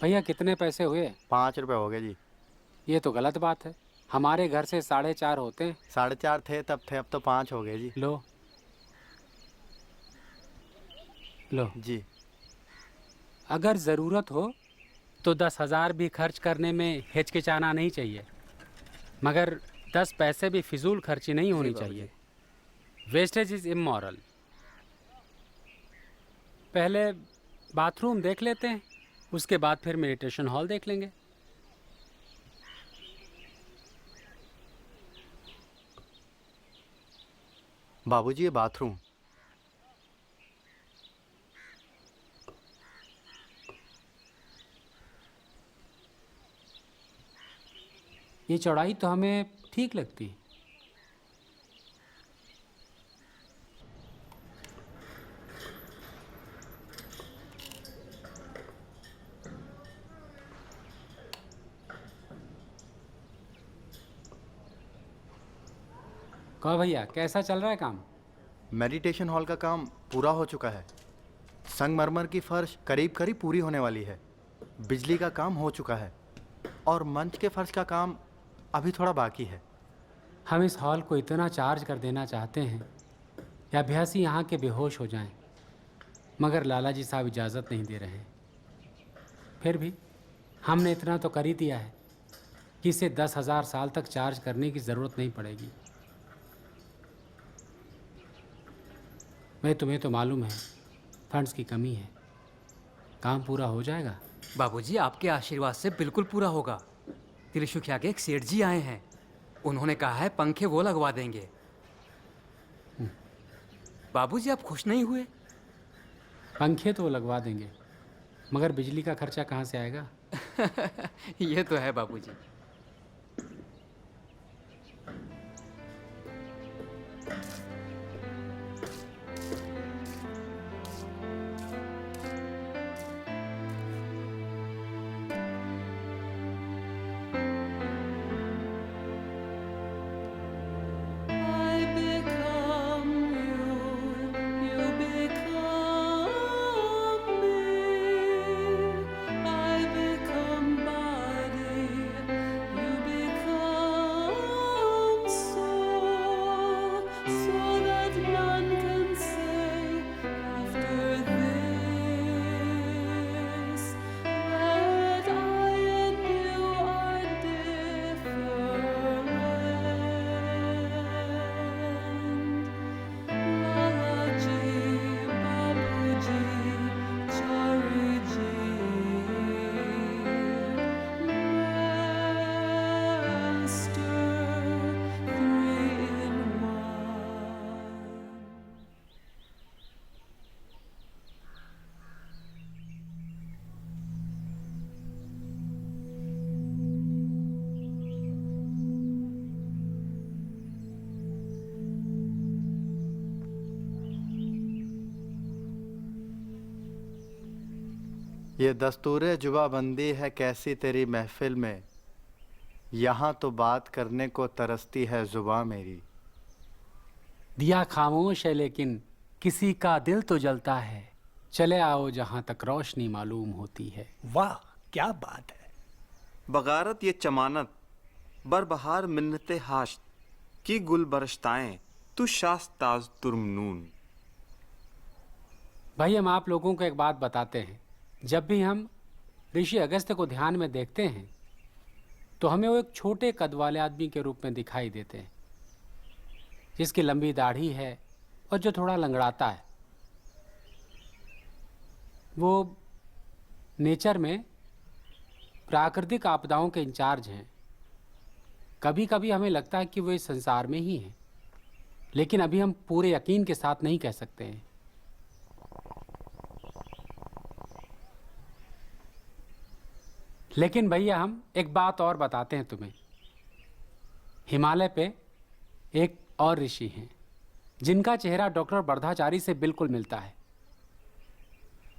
भैया कितने पैसे हुए? 5 रुपए हो गए जी। ये तो गलत बात है, हमारे घर से 4.5 होते हैं। 4.5 थे तब थे, अब तो 5 हो गए जी। लो लो जी। अगर ज़रूरत हो तो 10,000 भी खर्च करने में हिचकिचाना नहीं चाहिए, मगर 10 पैसे भी फिजूल खर्ची नहीं होनी चाहिए। Wastage is immoral. पहले बाथरूम देख लेते हैं, उसके बाद फिर मेडिटेशन हॉल देख लेंगे। बाबूजी ये बाथरूम। ये चौड़ाई तो हमें ठीक लगती है। कहो भैया, कैसा चल रहा है काम? मेडिटेशन हॉल का काम पूरा हो चुका है। संगमरमर की फर्श करीब करीब पूरी होने वाली है। बिजली का काम हो चुका है और मंच के फर्श का काम अभी थोड़ा बाकी है। हम इस हॉल को इतना चार्ज कर देना चाहते हैं कि अभ्यासी यहाँ के बेहोश हो जाएं, मगर लाला जी साहब इजाज़त नहीं दे रहे हैं। फिर भी हमने इतना तो कर ही दिया है कि इसे 10,000 साल तक चार्ज करने की ज़रूरत नहीं पड़ेगी। मैं तुम्हें तो मालूम है फंड्स की कमी है, काम पूरा हो जाएगा। बाबूजी आपके आशीर्वाद से बिल्कुल पूरा होगा। त्रिशुखिया के एक सेठ जी आए हैं, उन्होंने कहा है पंखे वो लगवा देंगे। बाबूजी आप खुश नहीं हुए? पंखे तो वो लगवा देंगे, मगर बिजली का खर्चा कहाँ से आएगा? ये तो है बाबूजी। ये दस्तूरे जुबाबंदी है कैसी तेरी महफिल में, यहाँ तो बात करने को तरसती है जुबां मेरी। दिया खामोश है लेकिन किसी का दिल तो जलता है, चले आओ जहाँ तक रोशनी मालूम होती है। वाह क्या बात है। बगारत ये चमानत बरबहार मिन्नते हाश की गुल बरश्ताएं तू शास्ताज तुर्मनून। भाई हम आप लोगों को एक बात बताते हैं, जब भी हम ऋषि अगस्त्य को ध्यान में देखते हैं तो हमें वो एक छोटे कद वाले आदमी के रूप में दिखाई देते हैं, जिसकी लंबी दाढ़ी है और जो थोड़ा लंगड़ाता है। वो नेचर में प्राकृतिक आपदाओं के इंचार्ज हैं। कभी कभी हमें लगता है कि वो इस संसार में ही हैं, लेकिन अभी हम पूरे यकीन के साथ नहीं कह सकते हैं। लेकिन भैया हम एक बात और बताते हैं तुम्हें। हिमालय पे एक और ऋषि हैं जिनका चेहरा डॉक्टर बर्धाचारी से बिल्कुल मिलता है,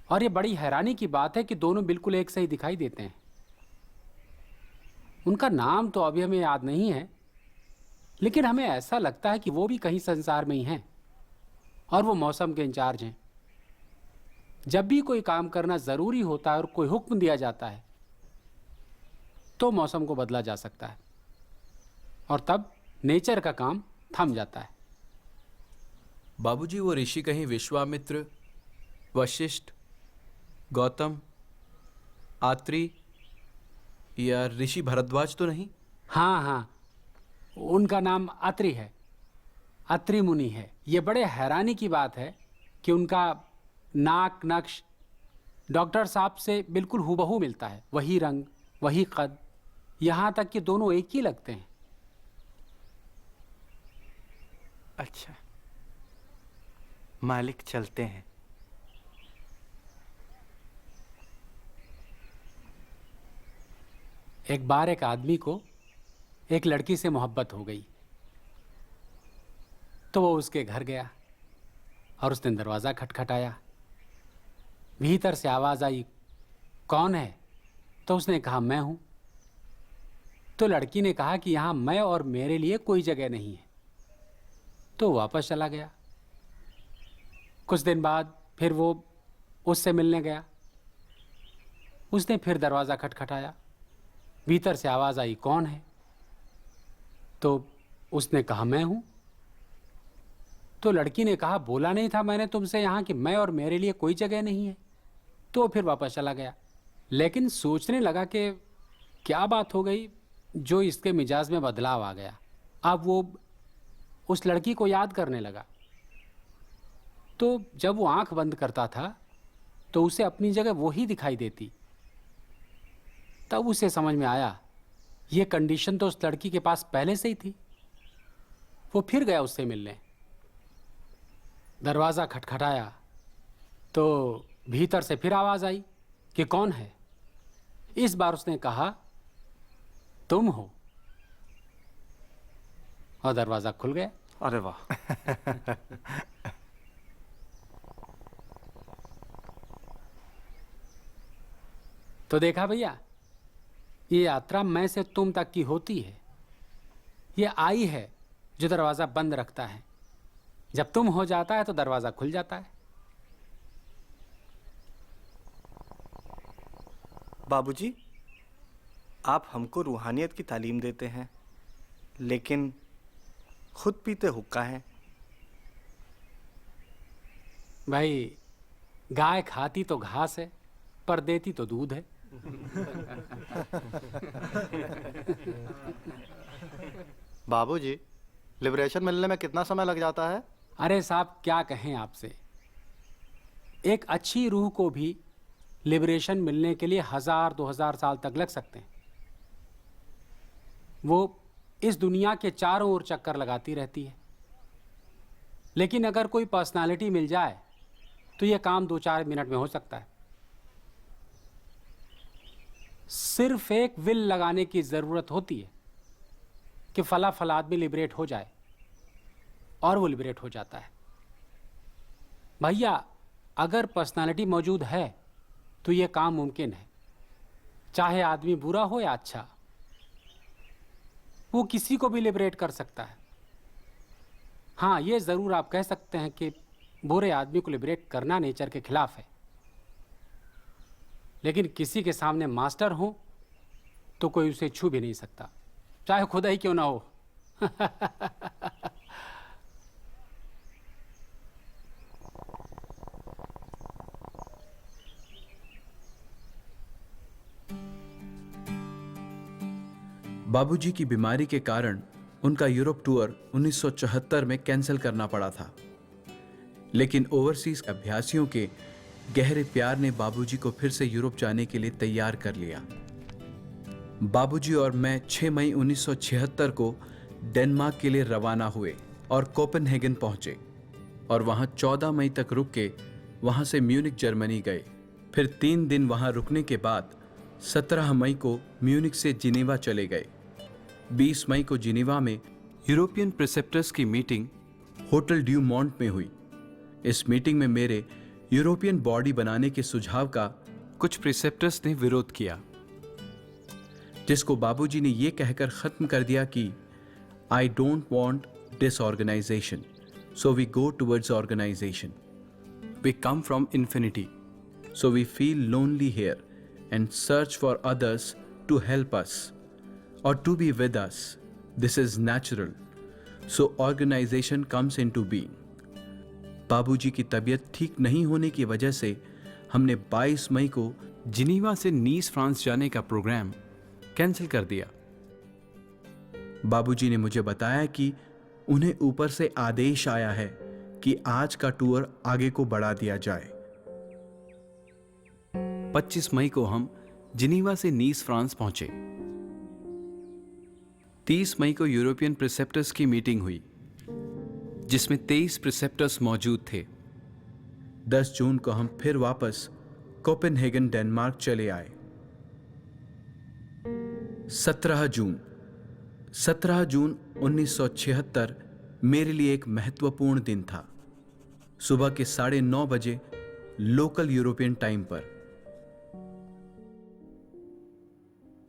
और ये बड़ी हैरानी की बात है कि दोनों बिल्कुल एक से ही दिखाई देते हैं। उनका नाम तो अभी हमें याद नहीं है, लेकिन हमें ऐसा लगता है कि वो भी कहीं संसार में ही हैं, और वो मौसम के इंचार्ज हैं। जब भी कोई काम करना ज़रूरी होता है और कोई हुक्म दिया जाता है तो मौसम को बदला जा सकता है, और तब नेचर का काम थम जाता है। बाबूजी, वो ऋषि कहीं विश्वामित्र, वशिष्ठ, गौतम, आत्री या ऋषि भरद्वाज तो नहीं? हाँ हाँ, उनका अत्रि अत्रि है, अत्रि मुनि है। ये बड़े हैरानी की बात है कि उनका नाक नक्श डॉक्टर साहब से बिल्कुल हूबहू मिलता है। वही रंग, वही कद, यहाँ तक कि दोनों एक ही लगते हैं। अच्छा, मालिक चलते हैं। एक बार एक आदमी को एक लड़की से मोहब्बत हो गई, तो वो उसके घर गया और उसने दरवाज़ा खटखटाया। भीतर से आवाज़ आई, कौन है? तो उसने कहा, मैं हूँ। तो लड़की ने कहा कि यहाँ मैं और मेरे लिए कोई जगह नहीं है, तो वापस चला गया। कुछ दिन बाद फिर वो उससे मिलने गया। उसने फिर दरवाज़ा खटखटाया। भीतर से आवाज़ आई, कौन है? तो उसने कहा, मैं हूँ। तो लड़की ने कहा, बोला नहीं था मैंने तुमसे यहाँ कि मैं और मेरे लिए कोई जगह नहीं है? तो फिर वापस चला गया। लेकिन सोचने लगा कि क्या बात हो गई जो इसके मिजाज में बदलाव आ गया। अब वो उस लड़की को याद करने लगा। तो जब वो आंख बंद करता था तो उसे अपनी जगह वो ही दिखाई देती। तब उसे समझ में आया ये कंडीशन तो उस लड़की के पास पहले से ही थी। वो फिर गया उससे मिलने। दरवाज़ा खटखटाया तो भीतर से फिर आवाज़ आई कि कौन है? इस बार उसने कहा, तुम हो, और दरवाज़ा खुल गया। अरे वाह! तो देखा भैया, ये यात्रा मैं से तुम तक की होती है। ये आई है जो दरवाज़ा बंद रखता है। जब तुम हो जाता है तो दरवाज़ा खुल जाता है। बाबूजी, आप हमको रूहानियत की तालीम देते हैं, लेकिन खुद पीते हुक्का हैं। भाई, गाय खाती तो घास है, पर देती तो दूध है। बाबूजी, लिबरेशन मिलने में कितना समय लग जाता है? अरे साहब, क्या कहें आपसे। एक अच्छी रूह को भी लिबरेशन मिलने के लिए 1000-2000 साल तक लग सकते हैं। वो इस दुनिया के चारों ओर चक्कर लगाती रहती है। लेकिन अगर कोई पर्सनालिटी मिल जाए तो ये काम 2-4 मिनट में हो सकता है। सिर्फ एक विल लगाने की ज़रूरत होती है कि फला फला आदमी लिबरेट हो जाए, और वो लिबरेट हो जाता है। भैया, अगर पर्सनालिटी मौजूद है तो ये काम मुमकिन है। चाहे आदमी बुरा हो या अच्छा, वो किसी को भी लिबरेट कर सकता है। हाँ, ये ज़रूर आप कह सकते हैं कि बुरे आदमी को लिबरेट करना नेचर के खिलाफ है। लेकिन किसी के सामने मास्टर हो तो कोई उसे छू भी नहीं सकता, चाहे खुदा ही क्यों ना हो। बाबूजी की बीमारी के कारण उनका यूरोप टूर 1974 में कैंसिल करना पड़ा था। लेकिन ओवरसीज अभ्यासियों के गहरे प्यार ने बाबूजी को फिर से यूरोप जाने के लिए तैयार कर लिया। बाबूजी और मैं 6 मई 1976 को डेनमार्क के लिए रवाना हुए और कोपेनहेगन पहुंचे और वहां 14 मई तक रुक के वहां से म्यूनिक जर्मनी गए। फिर 3 दिन वहां रुकने के बाद 17 मई को म्यूनिक से जिनेवा चले गए। 20 मई को जिनेवा में यूरोपियन प्रिसेप्टर्स की मीटिंग होटल ड्यू मॉन्ट में हुई। इस मीटिंग में मेरे यूरोपियन बॉडी बनाने के सुझाव का कुछ प्रिसेप्टर्स ने विरोध किया, जिसको बाबूजी ने यह कहकर खत्म कर दिया कि I don't want disorganisation, so we go towards organisation. We come from infinity, so we feel lonely here and search for others to help us और to be with us. This is natural, so organisation comes into being. Babuji की तबीयत ठीक नहीं होने की वजह से हमने 22 मई को जिनीवा से नीस फ्रांस जाने का प्रोग्राम कैंसिल कर दिया। बाबूजी ने मुझे बताया कि उन्हें ऊपर से आदेश आया है कि आज का टूर आगे को बढ़ा दिया जाए। 25 मई को हम जिनीवा से नीस फ्रांस पहुंचे। 30 मई को यूरोपियन प्रिसेप्टर्स की मीटिंग हुई, जिसमें 23 प्रिसेप्टर्स मौजूद थे। 10 जून को हम फिर वापस कोपेनहेगन डेनमार्क चले आए। 17 जून 1976 मेरे लिए एक महत्वपूर्ण दिन था। सुबह के 9:30 बजे लोकल यूरोपियन टाइम पर।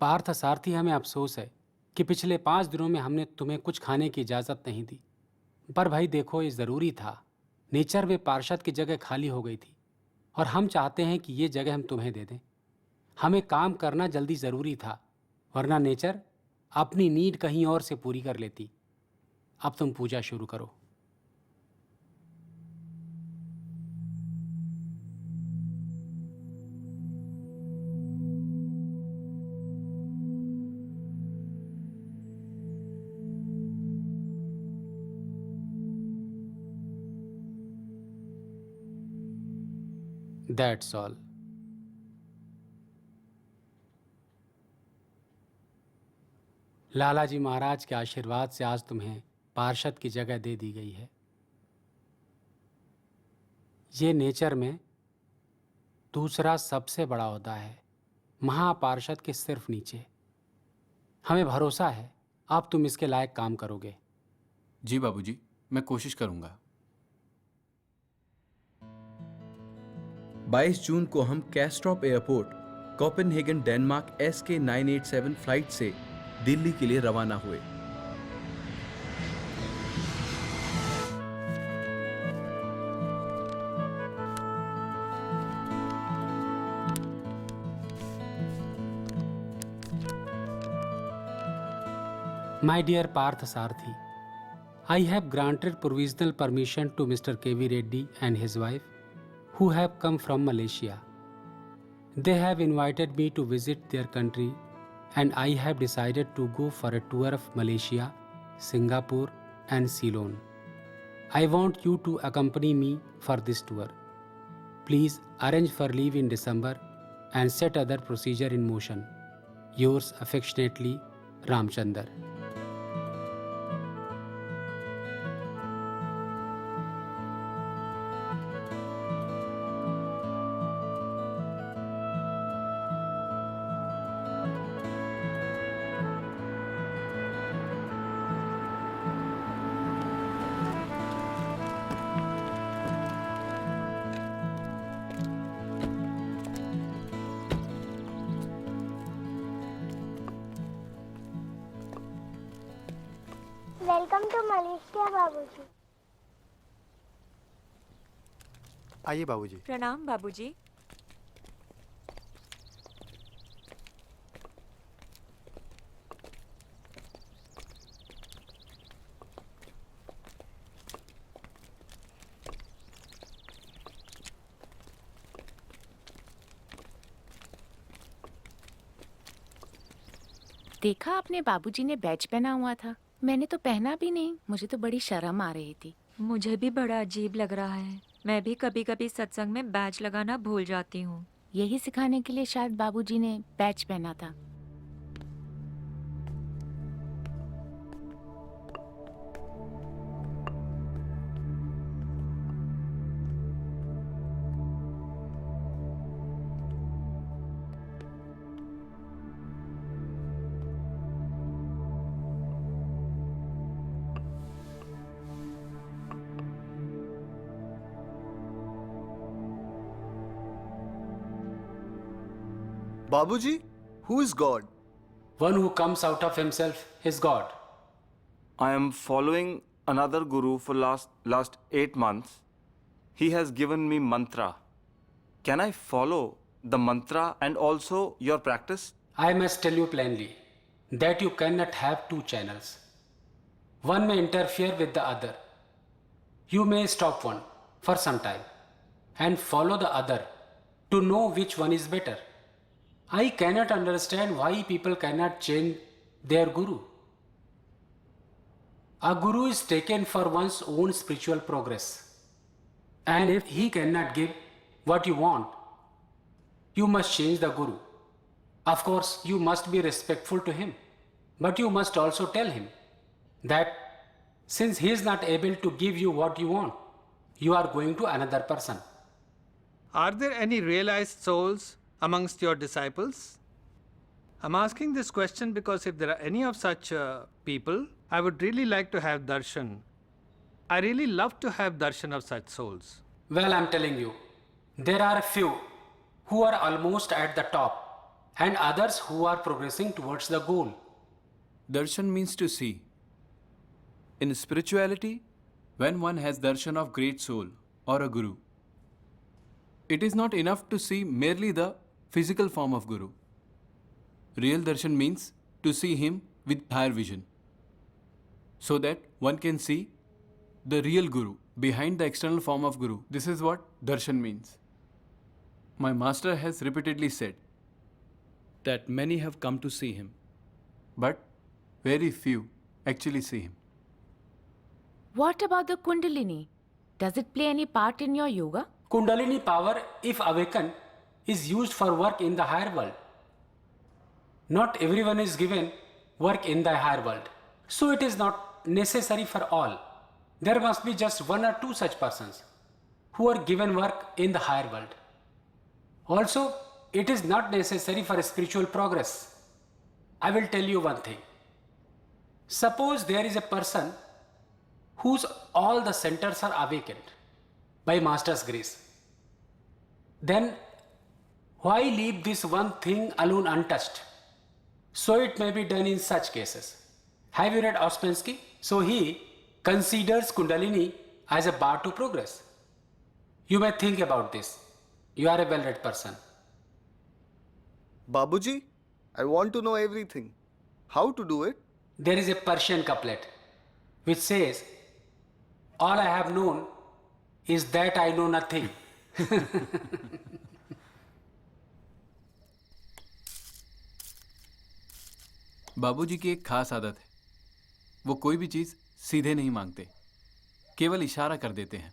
पार्थ सारथी, हमें अफसोस है कि पिछले 5 दिनों में हमने तुम्हें कुछ खाने की इजाज़त नहीं दी, पर भाई देखो, ये ज़रूरी था। नेचर में पार्षद की जगह खाली हो गई थी और हम चाहते हैं कि ये जगह हम तुम्हें दे दें। हमें काम करना जल्दी ज़रूरी था, वरना नेचर अपनी नीड कहीं और से पूरी कर लेती। अब तुम पूजा शुरू करो। That's all. लाला जी महाराज के आशीर्वाद से आज तुम्हें पार्षद की जगह दे दी गई है। ये नेचर में दूसरा सबसे बड़ा ओहदा है, महापार्षद के सिर्फ नीचे। हमें भरोसा है अब तुम इसके लायक काम करोगे। जी बाबूजी, मैं कोशिश करूंगा। 22 जून को हम Kastrup airport Copenhagen Denmark SK 987 flight से दिल्ली के लिए रवाना हुए। My dear Parth Sarthi, I have granted provisional permission to Mr. KV Reddy and his wife, who have come from Malaysia. They have invited me to visit their country, and I have decided to go for a tour of Malaysia, Singapore, and Ceylon. I want you to accompany me for this tour. Please arrange for leave in December and set other procedure in motion. Yours affectionately, Ramchandar. Welcome to Malaysia बाबूजी। आइए बाबूजी। प्रणाम बाबूजी। देखा आपने, बाबूजी ने बैच पहना हुआ था। मैंने तो पहना भी नहीं, मुझे तो बड़ी शर्म आ रही थी। मुझे भी बड़ा अजीब लग रहा है। मैं भी कभी कभी सत्संग में बैच लगाना भूल जाती हूँ। यही सिखाने के लिए शायद बाबूजी ने बैच पहना था। Babuji, who is God? One who comes out of himself is God. I am following another guru for last 8 months. He has given me mantra. Can I follow the mantra and also your practice? I must tell you plainly that you cannot have two channels. One may interfere with the other. You may stop one for some time and follow the other to know which one is better. I cannot understand why people cannot change their guru. A guru is taken for one's own spiritual progress. And if he cannot give what you want, you must change the guru. Of course, you must be respectful to him, but you must also tell him that since he is not able to give you what you want, you are going to another person. Are there any realized souls amongst your disciples? I'm asking this question because if there are any of such people, I would really like to have darshan. I really love to have darshan of such souls. Well, I'm telling you, there are a few who are almost at the top and others who are progressing towards the goal. Darshan means to see. In spirituality, when one has darshan of great soul or a guru, it is not enough to see merely the physical form of guru. Real darshan means to see him with higher vision, so that one can see the real guru behind the external form of guru. This is what darshan means. My master has repeatedly said that many have come to see him, but very few actually see him. What about the Kundalini? Does it play any part in your yoga? Kundalini power, if awakened, is used for work in the higher world. Not everyone is given work in the higher world. So it is not necessary for all. There must be just one or two such persons who are given work in the higher world. Also, it is not necessary for spiritual progress. I will tell you one thing. Suppose there is a person whose all the centers are awakened by Master's grace. Then why leave this one thing alone untouched? So it may be done in such cases. Have you read Ouspensky? So he considers Kundalini as a bar to progress. You may think about this. You are a well-read person. Babuji, I want to know everything. How to do it? There is a Persian couplet which says, all I have known is that I know nothing. बाबूजी की एक खास आदत है, वो कोई भी चीज सीधे नहीं मांगते, केवल इशारा कर देते हैं।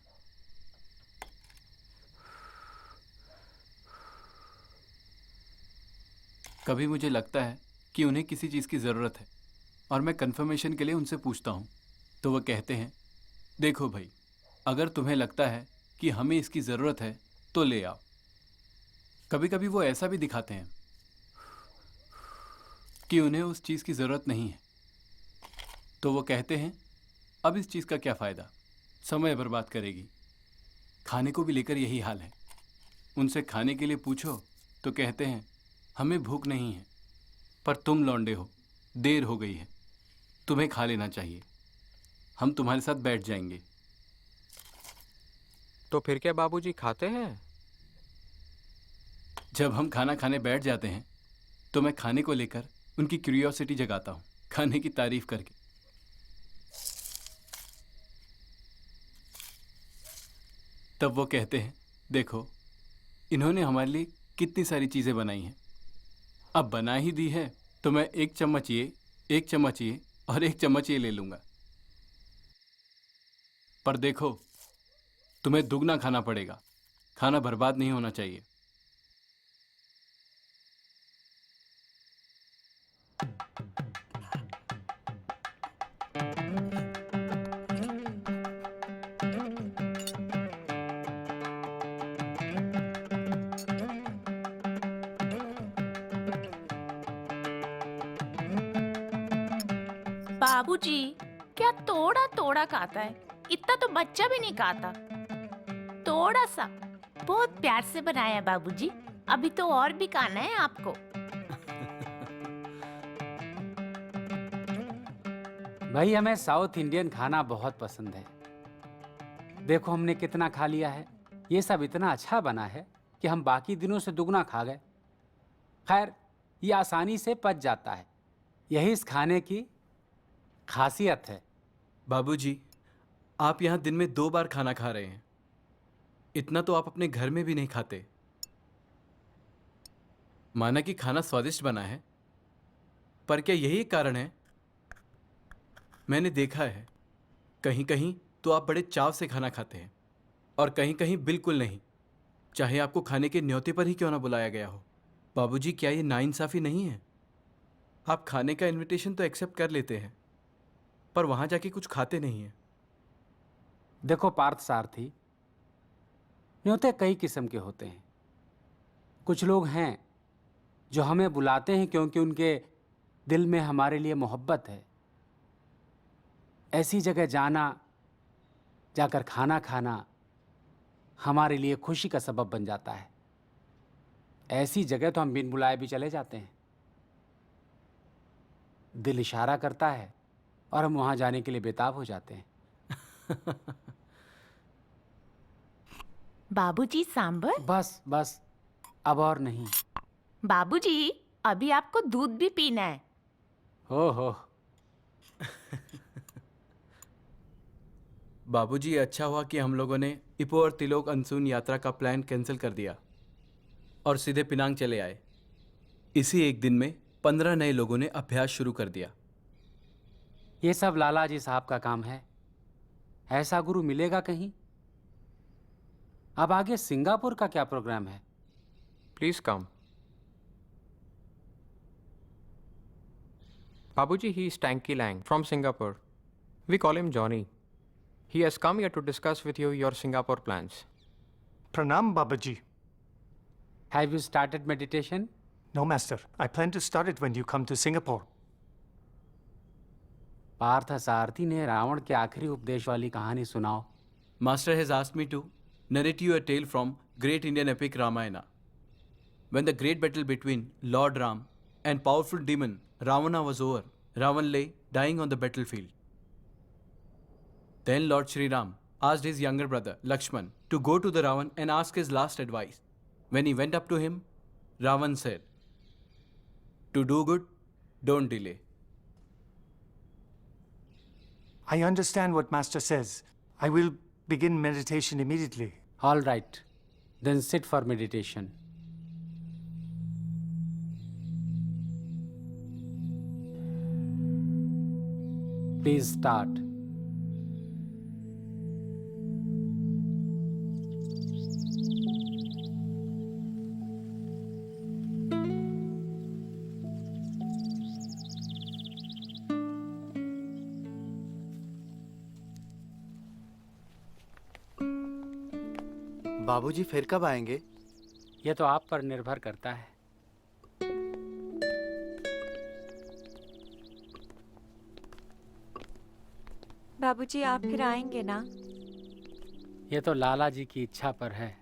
कभी मुझे लगता है कि उन्हें किसी चीज की जरूरत है और मैं कंफर्मेशन के लिए उनसे पूछता हूं, तो वो कहते हैं, देखो भाई, अगर तुम्हें लगता है कि हमें इसकी ज़रूरत है तो ले आओ। कभी कभी वो ऐसा भी दिखाते हैं कि उन्हें उस चीज़ की ज़रूरत नहीं है, तो वो कहते हैं, अब इस चीज़ का क्या फ़ायदा, समय बर्बाद करेगी। खाने को भी लेकर यही हाल है। उनसे खाने के लिए पूछो तो कहते हैं, हमें भूख नहीं है, पर तुम लौंडे हो, देर हो गई है, तुम्हें खा लेना चाहिए, हम तुम्हारे साथ बैठ जाएंगे। तो फिर क्या बाबूजी खाते हैं? जब हम खाना खाने बैठ जाते हैं तो मैं खाने को लेकर उनकी क्यूरियोसिटी जगाता हूँ, खाने की तारीफ करके। तब वो कहते हैं, देखो इन्होंने हमारे लिए कितनी सारी चीज़ें बनाई हैं, अब बना ही दी है तो मैं एक चम्मच ये और एक चम्मच ये ले लूँगा, पर देखो तुम्हें दुगना खाना पड़ेगा, खाना बर्बाद नहीं होना चाहिए। बाबूजी, क्या तोड़ा तोड़ा खाता है? इतना तो बच्चा भी नहीं खाता। थोड़ा सा, बहुत प्यार से बनाया बाबूजी। अभी तो और भी खाना है आपको। भाई हमें साउथ इंडियन खाना बहुत पसंद है। देखो हमने कितना खा लिया है। ये सब इतना अच्छा बना है कि हम बाकी दिनों से दुगना खा गए। खैर, ये आसानी से पच जाता है। यही इस खाने की खासियत है। बाबूजी, आप यहाँ दिन में 2 बार खाना खा रहे हैं। इतना तो आप अपने घर में भी नहीं खाते। माना कि खाना स्वादिष्ट बना है, पर क्या यही एक कारण है? मैंने देखा है कहीं कहीं तो आप बड़े चाव से खाना खाते हैं और कहीं कहीं बिल्कुल नहीं, चाहे आपको खाने के न्योते पर ही क्यों ना बुलाया गया हो। बाबूजी, क्या ये नाइंसाफ़ी नहीं है? आप खाने का इनविटेशन तो एक्सेप्ट कर लेते हैं, पर वहाँ जाके कुछ खाते नहीं हैं। देखो पार्थ सारथी, न्योते कई किस्म के होते हैं। कुछ लोग हैं जो हमें बुलाते हैं क्योंकि उनके दिल में हमारे लिए मोहब्बत है। ऐसी जगह जाना, जाकर खाना खाना हमारे लिए खुशी का सबब बन जाता है। ऐसी जगह तो हम बिन बुलाए भी चले जाते हैं। दिल इशारा करता है और हम वहाँ जाने के लिए बेताब हो जाते हैं। बाबूजी सांबर? बस बस, अब और नहीं। बाबूजी, अभी आपको दूध भी पीना है। हो। बाबूजी, अच्छा हुआ कि हम लोगों ने इपो और तिलोक अनसुन यात्रा का प्लान कैंसिल कर दिया और सीधे पिनांग चले आए। इसी एक दिन में 15 नए लोगों ने अभ्यास शुरू कर दिया। ये सब लाला जी साहब का काम है। ऐसा गुरु मिलेगा कहीं? अब आगे सिंगापुर का क्या प्रोग्राम है? Please come. Babuji, he is Tanky Lang from Singapore. We call him Johnny. He has come here to discuss with you your Singapore plans. Pranam, Babaji. Have you started meditation? No, Master. I plan to start it when you come to Singapore. Partha सारथी ने रावण के आखिरी उपदेश वाली कहानी सुनाओ। Master has asked me to narrate you a tale from great Indian epic Ramayana. When the great battle between Lord Ram and powerful demon Ravana was over, Ravan lay dying on the battlefield. Then Lord Shri Ram asked his younger brother Lakshman to go to the Ravan and ask his last advice. When he went up to him, Ravan said, "To do good, don't delay." I understand what Master says. I will begin meditation immediately. All right. Then sit for meditation. Please start. बाबूजी फिर कब आएंगे? यह तो आप पर निर्भर करता है। बाबूजी, आप फिर आएंगे ना? यह तो लाला जी की इच्छा पर है।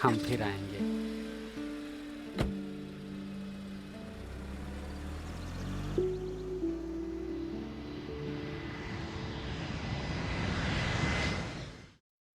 हम फिर आएंगे।